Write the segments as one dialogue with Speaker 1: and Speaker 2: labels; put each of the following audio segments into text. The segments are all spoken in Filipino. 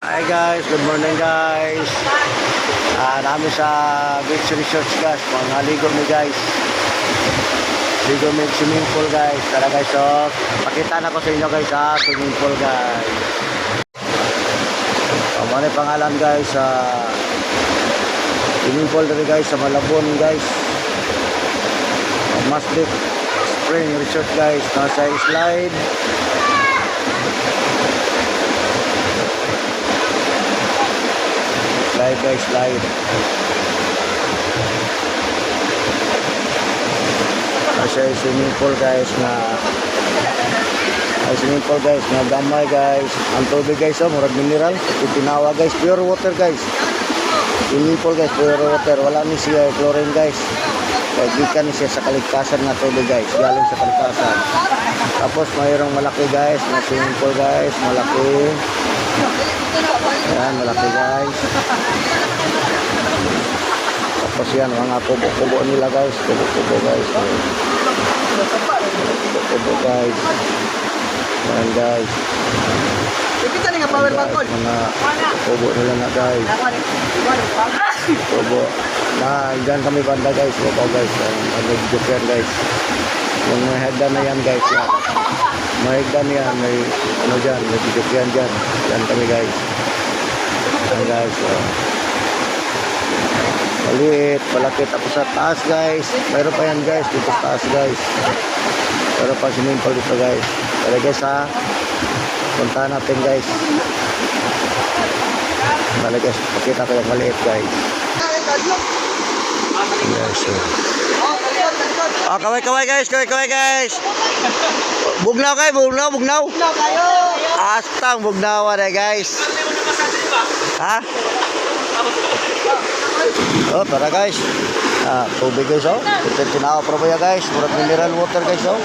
Speaker 1: Hi guys, good morning guys. Namin sa beach resort guys. Maligo mi guys. Ligo mi swimming pool guys. Tara guys, so pakita na ko sa inyo guys sa swimming pool guys. Ano yung pangalan guys sa swimming pool dito guys sa Malabon guys. Masbit Spring Resort guys. Nasa slide. Slide guys, slide. Kasi swimming pool guys na swimming pool guys na gamay guys. Ang tubig guys murag mineral. Itinawa guys, pure water guys. Swimming pool guys, pure water. Wala ni siya chlorine guys. Kaya gikan ni siya sa kaligtasan nga tubig guys. Galing sa kaligtasan. Tapos mayroong malaki guys na swimming pool guys. Malaki. Yan, malaki guys. Tapos yan, mga kubo-kubo nila guys. Kubo-kubo guys. Kubo guys. Yan guys. Mga kubo nila na guys. Kubo. Nah, dyan kami banda guys. Kubo guys. Nag-joke yan guys. Yung may hagdan na yan guys. Yan. May hagdan yan. May ano dyan. Nag-joke yan dyan. Yan kami guys. Yan guys. Maliit, palaki. Tapos sa taas guys. Mayroon pa yan guys. Dito sa taas guys. Mayroon pa swimming pool dito guys. Pero guys ha. Punta natin guys. Mali guys. Pakita ko yung maliit guys. Yes sir. Oh, kaway guys. Kaway guys. Bugnaw kayo. Bugnaw. Astang bugnaw na guys. Ha? Oh, tara guys. Tubig guys oh. Ito tinawa probo ya guys. Murag mineral water guys oh.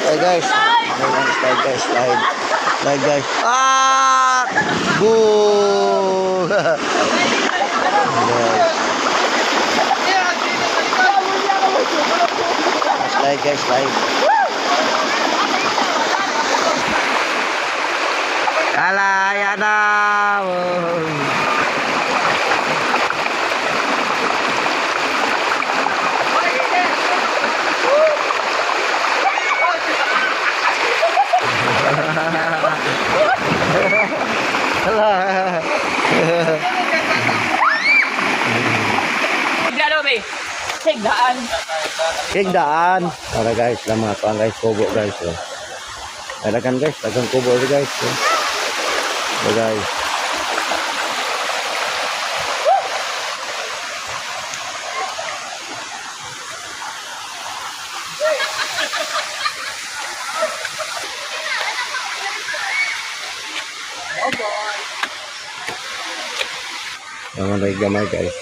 Speaker 1: Okay guys. Slide guys, slide. Slide guys. Boo. Slide guys, slide. Kalaya na. Higdaan. Para guys, lang mga tuan guys, kubo guys. Dagan guys, dagang kubo guys. Guys. Gamay guys.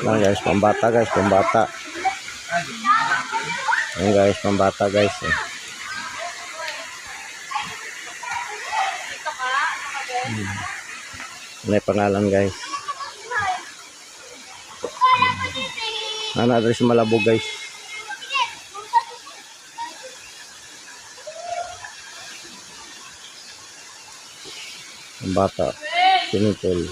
Speaker 1: Nah guys, pambata guys, pambata. Ayan guys, pambata guys. May pangalan guys. Ano address Malabog guys. Pambata. Swimming pool.